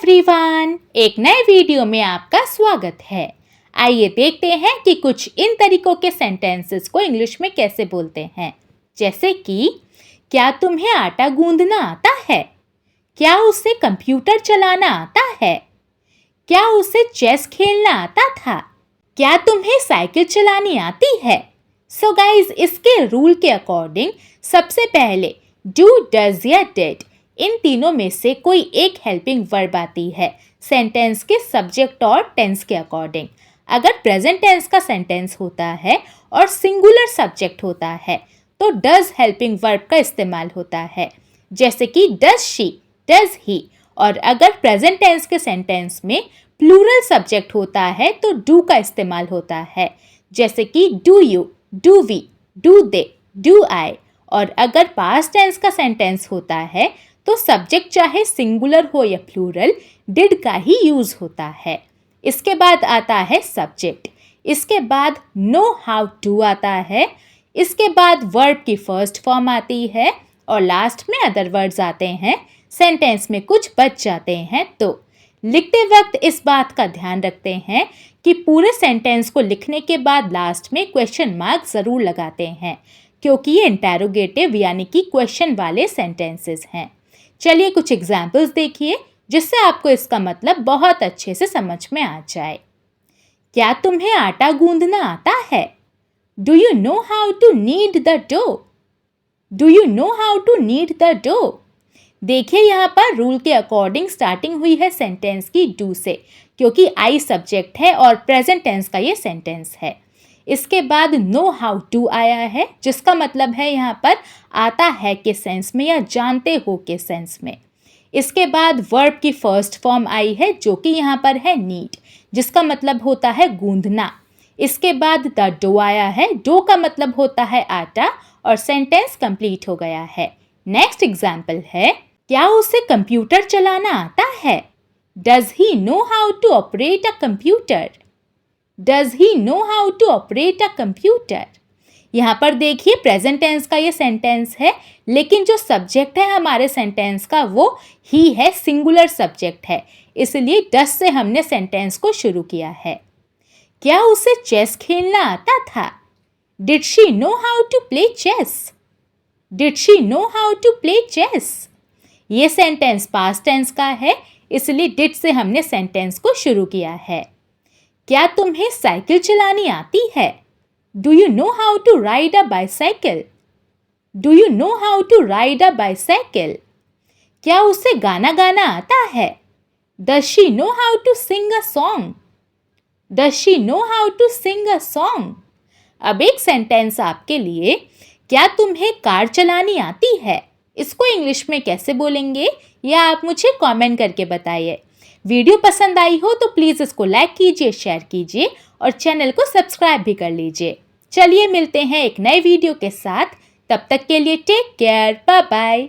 Everyone, एक नए video में आपका स्वागत है। आइए देखते हैं कि कुछ इन तरीकों के सेंटेंसेस को इंग्लिश में कैसे बोलते हैं। जैसे कि क्या तुम्हें आटा गूंदना आता है? क्या उसे कंप्यूटर चलाना आता है? क्या उसे चेस खेलना आता था? क्या तुम्हें साइकिल चलानी आती है? सो गाइज, इसके रूल के अकॉर्डिंग सबसे पहले डू, डज या डिड, इन तीनों में से कोई एक हेल्पिंग वर्ब आती है सेंटेंस के सब्जेक्ट और टेंस के अकॉर्डिंग। अगर प्रेजेंट टेंस का सेंटेंस होता है और सिंगुलर सब्जेक्ट होता है तो डज हेल्पिंग वर्ब का इस्तेमाल होता है, जैसे कि डज शी, डज ही। और अगर प्रेजेंट टेंस के सेंटेंस में प्लूरल सब्जेक्ट होता है तो डू का इस्तेमाल होता है, जैसे कि do you, do we, do they, do I. और अगर पास्ट टेंस का सेंटेंस होता है तो सब्जेक्ट चाहे सिंगुलर हो या प्लूरल, डिड का ही यूज होता है। इसके बाद आता है सब्जेक्ट, इसके बाद नो, हाउ, टू आता है, इसके बाद वर्ब की फर्स्ट फॉर्म आती है और लास्ट में अदर वर्ड्स आते हैं। सेंटेंस में कुछ बच जाते हैं तो लिखते वक्त इस बात का ध्यान रखते हैं कि पूरे सेंटेंस को लिखने के बाद लास्ट में क्वेश्चन मार्क ज़रूर लगाते हैं, क्योंकि ये इंटेरोगेटिव यानी कि क्वेश्चन वाले सेंटेंसेस हैं। चलिए कुछ एग्जाम्पल्स देखिए जिससे आपको इसका मतलब बहुत अच्छे से समझ में आ जाए। क्या तुम्हें आटा गूंदना आता है? Do you know how to knead the dough? Do you know how to knead the dough? देखिए यहाँ पर रूल के अकॉर्डिंग स्टार्टिंग हुई है सेंटेंस की डू से, क्योंकि आई सब्जेक्ट है और प्रेजेंट टेंस का ये सेंटेंस है। इसके बाद नो हाउ टू आया है, जिसका मतलब है यहाँ पर आता है के सेंस में या जानते हो के सेंस में। इसके बाद वर्ब की फर्स्ट फॉर्म आई है जो कि यहाँ पर है नीड, जिसका मतलब होता है गूंदना। इसके बाद द डो आया है, डो का मतलब होता है आटा और सेंटेंस कंप्लीट हो गया है। नेक्स्ट एग्जाम्पल है, क्या उसे कंप्यूटर चलाना आता है? Does he know how to operate a computer? Does he know how to operate a computer? यहाँ पर देखिए प्रेजेंट टेंस का ये सेंटेंस है, लेकिन जो सब्जेक्ट है हमारे सेंटेंस का वो ही है, सिंगुलर सब्जेक्ट है, इसलिए डज से हमने सेंटेंस को शुरू किया है। क्या उसे चेस खेलना आता था? Did she know how to play chess? Did she know how to play chess? ये सेंटेंस पास्ट टेंस का है, इसलिए डिड से हमने सेंटेंस को शुरू किया है। क्या तुम्हें साइकिल चलानी आती है? Do you know how to ride a bicycle? Do you know how to ride a bicycle? क्या उसे गाना गाना आता है? Does she know how to sing a song? Does she know how to sing a song? अब एक sentence आपके लिए, क्या तुम्हें कार चलानी आती है? इसको इंग्लिश में कैसे बोलेंगे या आप मुझे कमेंट करके बताइए। वीडियो पसंद आई हो तो प्लीज़ इसको लाइक कीजिए, शेयर कीजिए और चैनल को सब्सक्राइब भी कर लीजिए। चलिए मिलते हैं एक नए वीडियो के साथ, तब तक के लिए टेक केयर, बाय बाय।